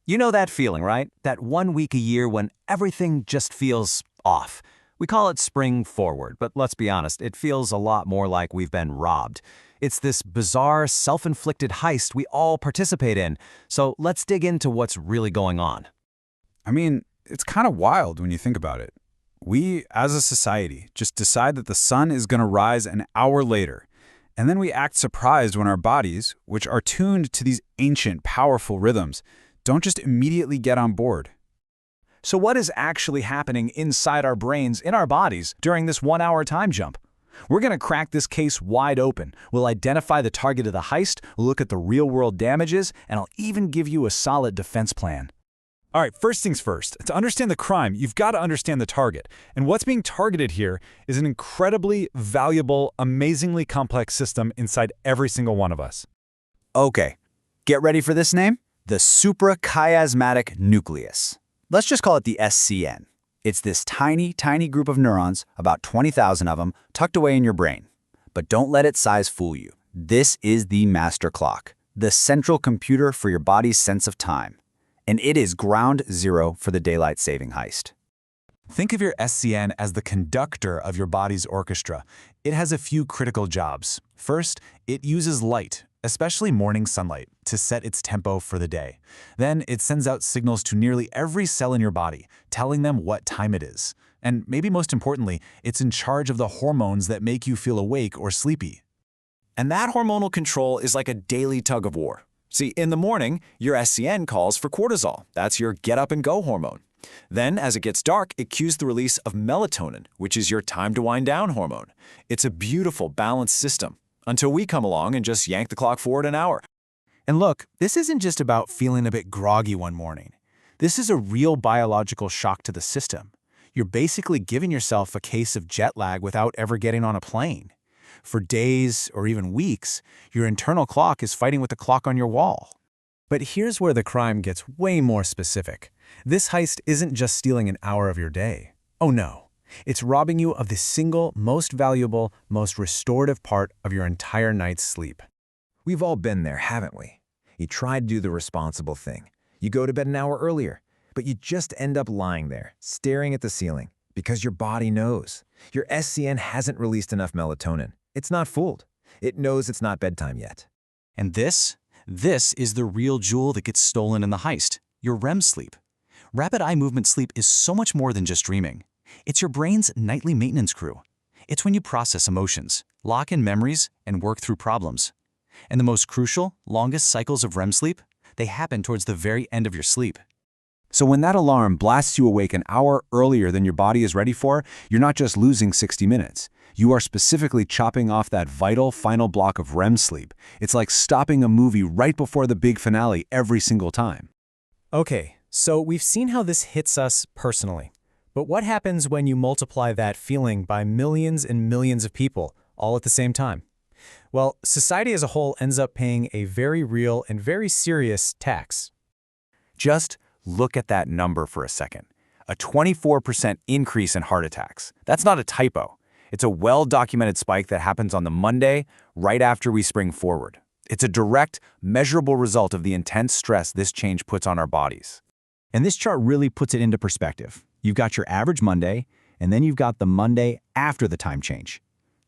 You know that feeling, right? That 1 week a year when everything just feels off. We call it spring forward, but let's be honest, it feels a lot more like we've been robbed. It's this bizarre, self-inflicted heist we all participate in, so let's dig into what's really going on. I mean, it's kind of wild when you think about it. We, as a society, just decide that the sun is going to rise an hour later, and then we act surprised when our bodies, which are tuned to these ancient, powerful rhythms, don't just immediately get on board. So what is actually happening inside our brains, in our bodies, during this 1 hour time jump? We're going to crack this case wide open. We'll identify the target of the heist, we'll look at the real-world damages, and I'll even give you a solid defense plan. All right, first things first. To understand the crime, you've got to understand the target. And what's being targeted here is an incredibly valuable, amazingly complex system inside every single one of us. Okay, get ready for this name? The suprachiasmatic nucleus. Let's just call it the SCN. It's this tiny, tiny group of neurons, about 20,000 of them, tucked away in your brain. But don't let its size fool you. This is the master clock, the central computer for your body's sense of time. And it is ground zero for the daylight saving heist. Think of your SCN as the conductor of your body's orchestra. It has a few critical jobs. First, it uses light, especially morning sunlight, to set its tempo for the day. Then it sends out signals to nearly every cell in your body, telling them what time it is. And maybe most importantly, it's in charge of the hormones that make you feel awake or sleepy. And that hormonal control is like a daily tug of war. See, in the morning, your SCN calls for cortisol. That's your get-up-and-go hormone. Then, as it gets dark, it cues the release of melatonin, which is your time-to-wind-down hormone. It's a beautiful, balanced system, until we come along and just yank the clock forward an hour. And look, this isn't just about feeling a bit groggy one morning. This is a real biological shock to the system. You're basically giving yourself a case of jet lag without ever getting on a plane. For days or even weeks, your internal clock is fighting with the clock on your wall. But here's where the crime gets way more specific. This heist isn't just stealing an hour of your day. Oh no, it's robbing you of the single, most valuable, most restorative part of your entire night's sleep. We've all been there, haven't we? You try to do the responsible thing. You go to bed an hour earlier, but you just end up lying there, staring at the ceiling, because your body knows. Your SCN hasn't released enough melatonin. It's not fooled. It knows it's not bedtime yet. And this is the real jewel that gets stolen in the heist, your REM sleep. Rapid eye movement sleep is so much more than just dreaming. It's your brain's nightly maintenance crew. It's when you process emotions, lock in memories, and work through problems. And the most crucial, longest cycles of REM sleep, they happen towards the very end of your sleep. So when that alarm blasts you awake an hour earlier than your body is ready for, you're not just losing 60 minutes. You are specifically chopping off that vital final block of REM sleep. It's like stopping a movie right before the big finale every single time. Okay, so we've seen how this hits us personally. But what happens when you multiply that feeling by millions and millions of people, all at the same time? Well, society as a whole ends up paying a very real and very serious tax. Just look at that number for a second. A 24% increase in heart attacks. That's not a typo. It's a well-documented spike that happens on the Monday right after we spring forward. It's a direct, measurable result of the intense stress this change puts on our bodies. And this chart really puts it into perspective. You've got your average Monday, and then you've got the Monday after the time change.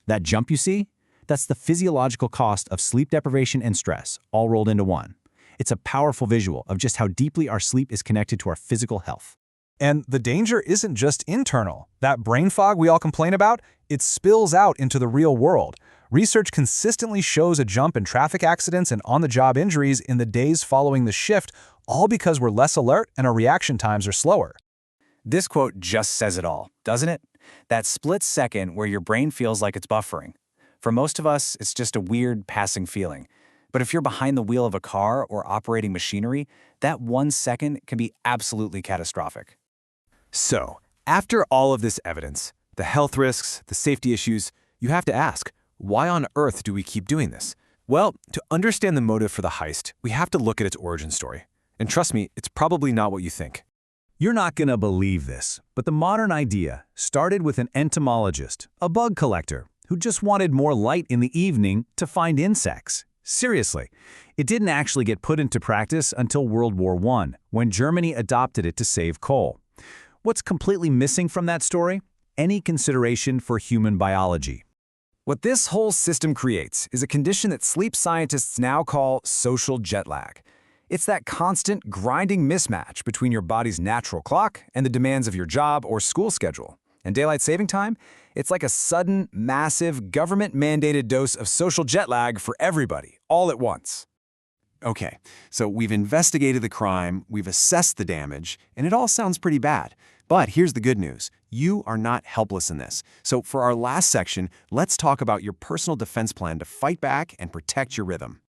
That jump you see? That's the physiological cost of sleep deprivation and stress, all rolled into one. It's a powerful visual of just how deeply our sleep is connected to our physical health. And the danger isn't just internal. That brain fog we all complain about, it spills out into the real world. Research consistently shows a jump in traffic accidents and on-the-job injuries in the days following the shift, all because we're less alert and our reaction times are slower. This quote just says it all, doesn't it? That split second where your brain feels like it's buffering. For most of us, it's just a weird passing feeling. But if you're behind the wheel of a car or operating machinery, that 1 second can be absolutely catastrophic. So, after all of this evidence, the health risks, the safety issues, you have to ask, why on earth do we keep doing this? Well, to understand the motive for the heist, we have to look at its origin story. And trust me, it's probably not what you think. You're not gonna believe this, but the modern idea started with an entomologist, a bug collector, who just wanted more light in the evening to find insects. Seriously, It didn't actually get put into practice until World War I, when Germany adopted it to save coal. What's completely missing from that story? Any consideration for human biology. What this whole system creates is a condition that sleep scientists now call social jet lag. It's that constant, grinding mismatch between your body's natural clock and the demands of your job or school schedule. And daylight saving time? It's like a sudden, massive, government-mandated dose of social jet lag for everybody, all at once. Okay, so we've investigated the crime, we've assessed the damage, and it all sounds pretty bad. But here's the good news. You are not helpless in this. So for our last section, let's talk about your personal defense plan to fight back and protect your rhythm.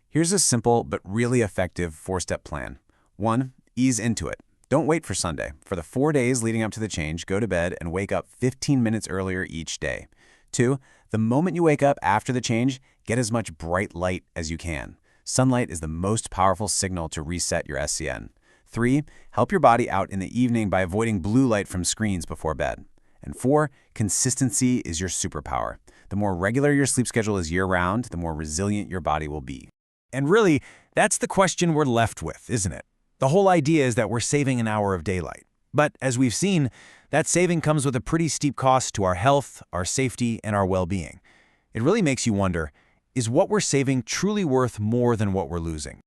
Here's a simple but really effective 4-step plan. 1. Ease into it. Don't wait for Sunday. For the 4 days leading up to the change, go to bed and wake up 15 minutes earlier each day. 2. The moment you wake up after the change, get as much bright light as you can. Sunlight is the most powerful signal to reset your SCN. 3. Help your body out in the evening by avoiding blue light from screens before bed. And 4. Consistency is your superpower. The more regular your sleep schedule is year-round, the more resilient your body will be. And really, that's the question we're left with, isn't it? The whole idea is that we're saving an hour of daylight. But as we've seen, that saving comes with a pretty steep cost to our health, our safety, and our well-being. It really makes you wonder, is what we're saving truly worth more than what we're losing?